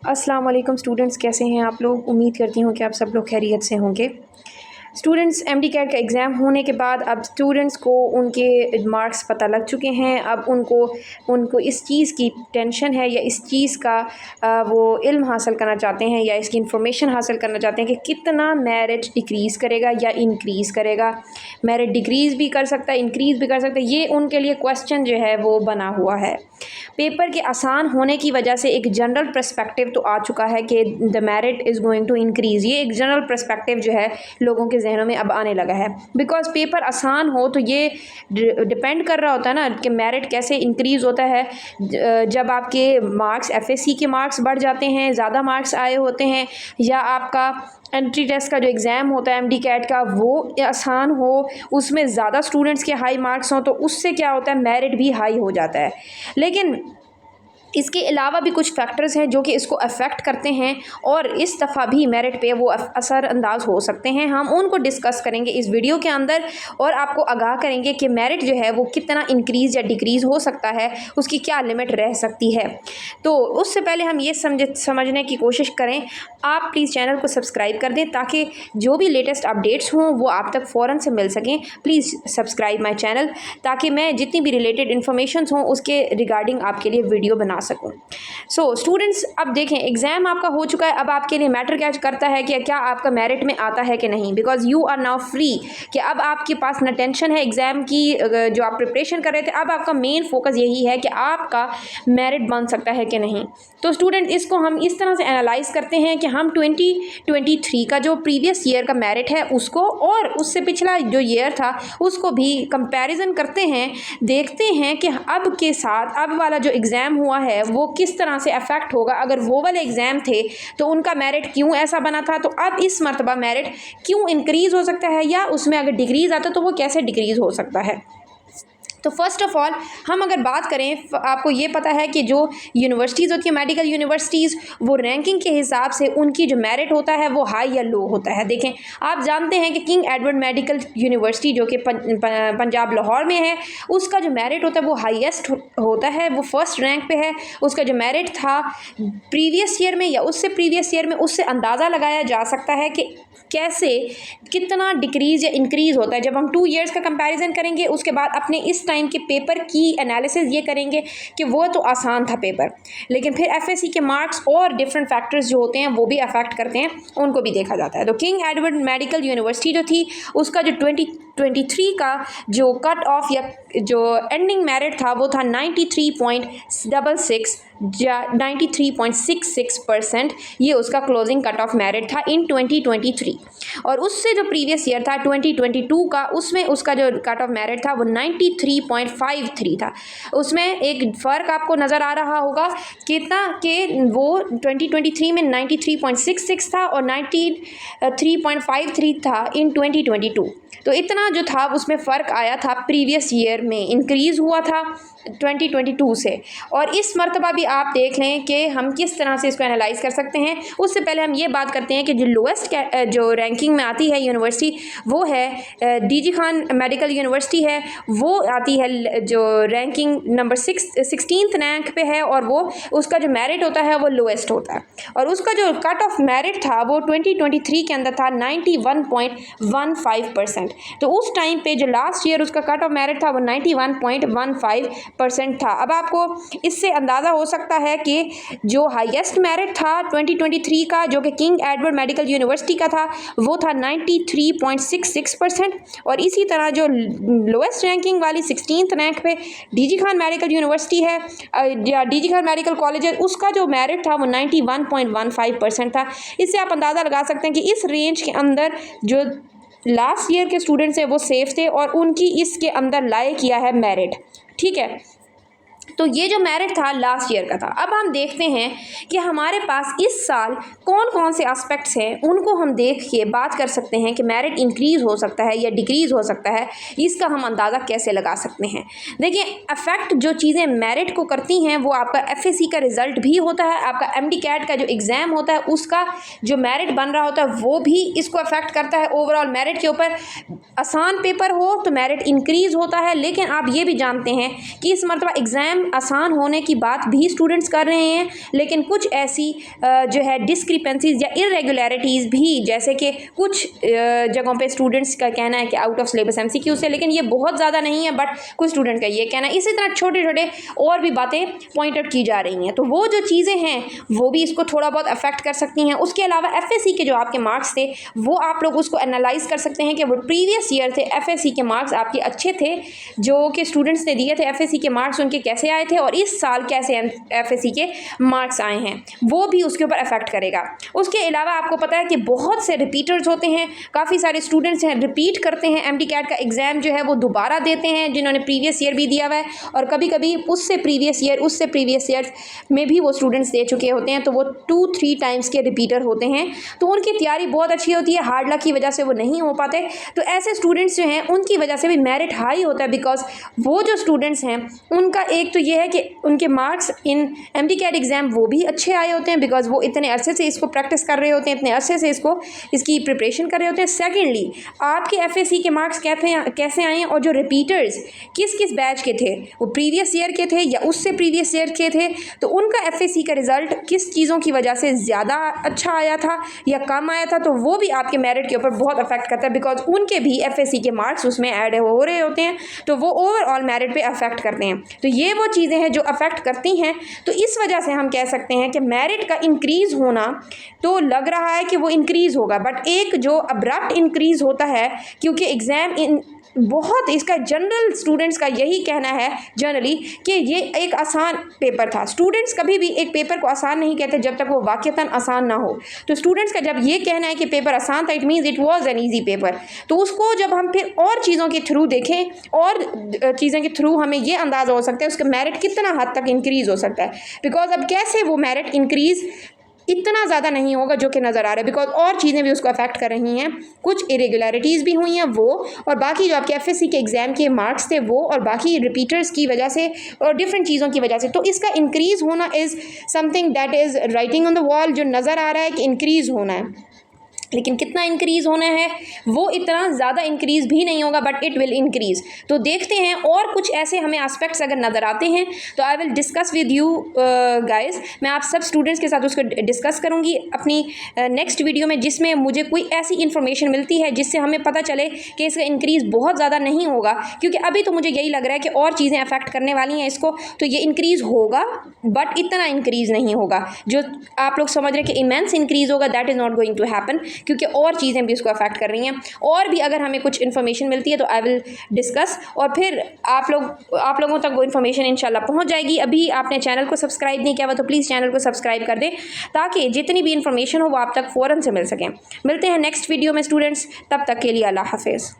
अस्सलाम वालेकुम स्टूडेंट्स, कैसे हैं आप लोग। उम्मीद करती हूँ कि आप सब लोग खैरियत से होंगे। स्टूडेंट्स, एमडी कैट का एग्ज़ाम होने के बाद अब स्टूडेंट्स को उनके मार्क्स पता लग चुके हैं। अब उनको उनको इस चीज़ की टेंशन है या इस चीज़ का वो इल्म हासिल करना चाहते हैं या इसकी इन्फॉर्मेशन हासिल करना चाहते हैं कि कितना मेरिट डिक्रीज़ करेगा या इंक्रीज़ करेगा। मेरिट डिक्रीज़ भी कर सकता है, इंक्रीज़ भी कर सकता है। ये उनके लिए क्वेश्चन जो है वो बना हुआ है। पेपर के आसान होने की वजह से एक जनरल पर्सपेक्टिव तो आ चुका है कि the merit is going to increase. ये एक जनरल पर्सपेक्टिव जो है लोगों के जहनों में अब आने लगा है। बिकॉज पेपर आसान हो तो ये डिपेंड कर रहा होता है ना कि मेरिट कैसे इंक्रीज़ होता है। जब आपके मार्क्स एफएससी के मार्क्स बढ़ जाते हैं, ज़्यादा मार्क्स आए होते हैं, या आपका एंट्री टेस्ट का जो एग्ज़ाम होता है एमडी कैट का वो आसान हो, उसमें ज़्यादा स्टूडेंट्स के हाई मार्क्स हों, तो उससे क्या होता है, मेरिट भी हाई हो जाता है। लेकिन इसके अलावा भी कुछ फैक्टर्स हैं जो कि इसको अफेक्ट करते हैं और इस दफ़ा भी मेरिट पे वो असरअंदाज हो सकते हैं। हम उनको डिस्कस करेंगे इस वीडियो के अंदर और आपको आगाह करेंगे कि मेरिट जो है वो कितना इंक्रीज़ या डिक्रीज़ हो सकता है, उसकी क्या लिमिट रह सकती है। तो उससे पहले हम ये समझने की कोशिश करें, आप प्लीज़ चैनल को सब्सक्राइब कर दें ताकि जो भी लेटेस्ट अपडेट्स हों वो आप तक फ़ौरन से मिल सकें। प्लीज़ सब्सक्राइब माई चैनल ताकि मैं जितनी भी रिलेटेड इन्फॉर्मेशन हों उसके रिगार्डिंग आपके लिए वीडियो बना सकूं। सो स्टूडेंट्स, अब देखें एग्ज़ाम आपका हो चुका है। अब आपके लिए मैटर क्या करता है कि क्या आपका मेरिट में आता है कि नहीं। Because you are now free, कि अब आपके पास ना टेंशन है एग्ज़ाम की जो आप प्रिपरेशन कर रहे थे। अब आपका मेन फोकस यही है कि आपका मेरिट बन सकता है कि नहीं। तो स्टूडेंट, इसको हम इस तरह से एनालाइज करते हैं कि हम 2023 का जो प्रीवियस ईयर का मेरिट है उसको और उससे पिछला जो ईयर था उसको भी कंपैरिजन करते हैं। देखते हैं कि अब के साथ अब वाला जो एग्ज़ाम हुआ है वो किस तरह से अफेक्ट होगा। अगर वो वाले एग्ज़ाम थे तो उनका मेरिट क्यों ऐसा बना था, तो अब इस मरतबा मेरिट क्यों इंक्रीज़ हो सकता है, या उसमें अगर डिक्रीज़ आता तो वो कैसे डिक्रीज़ हो सकता है। तो फर्स्ट ऑफ़ ऑल हम अगर बात करें, आपको ये पता है कि जो यूनिवर्सिटीज़ होती है, मेडिकल यूनिवर्सिटीज़, वो रैंकिंग के हिसाब से उनकी जो मेरिट होता है वो हाई या लो होता है। देखें, आप जानते हैं कि किंग एडवर्ड मेडिकल यूनिवर्सिटी जो कि पंजाब लाहौर में है, उसका जो मेरिट होता है वो हाईएस्ट होता है, वो फर्स्ट रैंक पे है। उसका जो मेरिट था प्रीवियस ईयर में या उससे प्रीवियस ईयर में, उससे अंदाज़ा लगाया जा सकता है कि कैसे कितना डिक्रीज़ या इंक्रीज़ होता है। जब हम 2 ईयर्स का कंपैरिजन करेंगे उसके बाद अपने इस टाइम के पेपर की एनालिसिस ये करेंगे कि वो तो आसान था पेपर, लेकिन फिर एफएससी के मार्क्स और डिफरेंट फैक्टर्स जो होते हैं वो भी अफेक्ट करते हैं, उनको भी देखा जाता है। तो किंग एडवर्ड मेडिकल यूनिवर्सिटी जो थी उसका जो 2023 का जो कट ऑफ या जो एंडिंग मेरिट था वो था 93.66 या 93.66%। ये उसका क्लोजिंग कट ऑफ मेरिट था इन 2023। और उससे जो प्रीवियस ईयर था 2022 का, उसमें उसका जो कट ऑफ मेरिट था वो 93.53 था। उसमें एक फ़र्क आपको नज़र आ रहा होगा कितना, कि वो 2023 में 93.66 था और 93.53 था इन 2022। तो इतना जो था उसमें फ़र्क आया था, प्रीवियस ईयर में इंक्रीज़ हुआ था 2022 से। और इस मरतबा भी आप देख लें कि हम किस तरह से इसको एनालाइज कर सकते हैं। उससे पहले हम ये बात करते हैं कि जो लोएस्ट जो रैंकिंग में आती है यूनिवर्सिटी वो है डीजी खान मेडिकल यूनिवर्सिटी है। वो आती है जो रैंकिंग नंबर 16th रैंक पे है, और वो उसका जो मेरिट होता है वो लोएस्ट होता है। और उसका जो कट ऑफ मेरिट था वो 2023 के अंदर था 91.15%। तो उस टाइम पे जो लास्ट ईयर उसका कट ऑफ मेरिट था वो 91.15% था। अब आपको इससे अंदाज़ा हो सकता है कि जो हाईएस्ट मेरिट था 2023 का जो कि किंग एडवर्ड मेडिकल यूनिवर्सिटी का था वो था 93.66%। और इसी तरह जो लोएस्ट रैंकिंग वाली 16th रैंक पे डीजी खान मेडिकल यूनिवर्सिटी है या डीजी खान मेडिकल कॉलेज है, उसका जो मेरिट था वो 91.15% था। इससे आप अंदाज़ा लगा सकते हैं कि इस रेंज के अंदर जो लास्ट ईयर के स्टूडेंट्स हैं वो सेफ थे और उनकी इसके अंदर लाए किया है मेरिट। ठीक है, तो ये जो मेरिट था लास्ट ईयर का था। अब हम देखते हैं कि हमारे पास इस साल कौन कौन से एस्पेक्ट्स हैं, उनको हम देख के बात कर सकते हैं कि मेरिट इंक्रीज़ हो सकता है या डिक्रीज़ हो सकता है। इसका हम अंदाज़ा कैसे लगा सकते हैं। देखिए, अफेक्ट जो चीज़ें मेरिट को करती हैं वो आपका एफएससी का रिज़ल्ट भी होता है, आपका एमडी कैट का जो एग्ज़ाम होता है उसका जो मेरिट बन रहा होता है वो भी इसको अफेक्ट करता है। ओवरऑल मेरिट के ऊपर आसान पेपर हो तो मेरिट इंक्रीज़ होता है। लेकिन आप ये भी जानते हैं कि इस मरतबा एग्ज़ाम आसान होने की बात भी स्टूडेंट्स कर रहे हैं, लेकिन कुछ ऐसी जो है डिस्क्रिपेंसीज या इरेगुलरिटीज़ भी, जैसे कि कुछ जगहों पे स्टूडेंट्स का कहना है कि आउट ऑफ सिलेबस MCQ से, लेकिन ये बहुत ज़्यादा नहीं है, बट कुछ स्टूडेंट का ये कहना है। इसी तरह छोटे छोटे और भी बातें पॉइंट आउट की जा रही हैं, तो वो जो चीज़ें हैं वो भी इसको थोड़ा बहुत अफेक्ट कर सकती हैं। उसके अलावा FSC के जो आपके मार्क्स थे वो आप लोग उसको एनालाइज कर सकते हैं कि वो प्रीवियस ईयर थे FSC के मार्क्स आपके अच्छे थे जो कि स्टूडेंट्स ने दिए थे, FSC के मार्क्स उनके कैसे आए थे और इस साल कैसे FSC के मार्क्स आए हैं, वो भी उसके ऊपर अफेक्ट करेगा। उसके अलावा आपको पता है कि बहुत से रिपीटर्स होते हैं, काफ़ी सारे स्टूडेंट्स हैं रिपीट करते हैं, MD-CAT का एग्ज़ाम जो है वो दोबारा देते हैं जिन्होंने प्रीवियस ईयर भी दिया हुआ है, और कभी कभी उससे प्रीवियस ईयर में भी वो स्टूडेंट्स दे चुके होते हैं, तो वो 2-3 टाइम्स के रिपीटर होते हैं, तो उनकी तैयारी बहुत अच्छी होती है, हार्ड लक की वजह से वो नहीं हो पाते। तो ऐसे स्टूडेंट्स जो हैं उनकी वजह से भी मेरिट हाई होता है, बिकॉज वो जो स्टूडेंट्स हैं उनका एक तो ये है कि उनके मार्क्स इन MD-CAT एग्ज़ाम वो भी अच्छे आए होते हैं, बिकॉज वो इतने अरसे से इसको प्रैक्टिस कर रहे होते हैं, इतने अरसे से इसकी प्रिपरेशन कर रहे होते हैं। सेकेंडली, आपके FSC के मार्क्स कैसे आए हैं, और जो रिपीटर्स किस किस बैच के थे, वो प्रीवियस ईयर के थे या उससे प्रीवियस ईयर के थे, तो उनका FSC का रिज़ल्ट किस चीज़ों की वजह से ज़्यादा अच्छा आया था या कम आया था, तो वो भी आपके मेरिट के ऊपर बहुत अफेक्ट करता है, बिकॉज उनके भी FSC के मार्क्स उसमें ऐड हो रहे होते हैं, तो वो ओवरऑल मेरिट पे अफेक्ट करते हैं। तो ये वो चीज़ें हैं जो अफेक्ट करती हैं, तो इस वजह से हम कह सकते हैं कि मेरिट का इंक्रीज़ होना तो लग रहा है कि वो इंक्रीज़ होगा, बट एक जो अब्रप्ट इंक्रीज़ होता है, क्योंकि एग्ज़ाम बहुत इसका जनरल स्टूडेंट्स का यही कहना है जनरली कि ये एक आसान पेपर था। स्टूडेंट्स कभी भी एक पेपर को आसान नहीं कहते जब तक वो वाक़तन आसान ना हो। तो स्टूडेंट्स का जब ये कहना है कि पेपर आसान था, it means it was an easy paper. तो उसको जब हम फिर और चीज़ों के थ्रू देखें और चीज़ों के थ्रू हमें ये अंदाज़ा हो सकता है उसका मेरिट कितना हद तक इंक्रीज़ हो सकता है, बिकॉज अब कैसे वो मेरिट इंक्रीज़ इतना ज़्यादा नहीं होगा जो कि नज़र आ रहा है, बिकॉज और चीज़ें भी उसको अफेक्ट कर रही हैं, कुछ इरेगुलरिटीज़ भी हुई हैं वो, और बाकी जो आपके FSC के एग्ज़ाम के मार्क्स थे वो, और बाकी रिपीटर्स की वजह से और डिफरेंट चीज़ों की वजह से। तो इसका इंक्रीज़ होना is something that is writing on the wall, जो नज़र आ रहा है कि इंक्रीज़ होना है, लेकिन कितना इंक्रीज़ होना है वो इतना ज़्यादा इंक्रीज़ भी नहीं होगा, बट इट विल इंक्रीज़। तो देखते हैं और कुछ ऐसे हमें एस्पेक्ट्स अगर नज़र आते हैं तो I will discuss with you guys. मैं आप सब स्टूडेंट्स के साथ उसको डिस्कस करूँगी अपनी नेक्स्ट वीडियो में, जिसमें मुझे कोई ऐसी इन्फॉर्मेशन मिलती है जिससे हमें पता चले कि इसका इंक्रीज़ बहुत ज़्यादा नहीं होगा, क्योंकि अभी तो मुझे यही लग रहा है कि और चीज़ें अफेक्ट करने वाली हैं इसको, तो ये इंक्रीज़ होगा बट इतना इंक्रीज़ नहीं होगा जो आप लोग समझ रहे हैं कि इमेंस इंक्रीज़ होगा, that is not going to happen, क्योंकि और चीज़ें भी उसको अफेक्ट कर रही हैं। और भी अगर हमें कुछ इन्फॉर्मेशन मिलती है तो आई विल डिस्कस, और फिर आप लोगों तक वो इन्फॉर्मेशन इंशाल्लाह पहुंच जाएगी। अभी आपने चैनल को सब्सक्राइब नहीं किया हुआ तो प्लीज़ चैनल को सब्सक्राइब कर दें, ताकि जितनी भी इन्फॉर्मेशन हो वो आप तक फ़ौरन से मिल सकें। मिलते हैं नेक्स्ट वीडियो में स्टूडेंट्स, तब तक के लिए अल्लाह हाफिज़।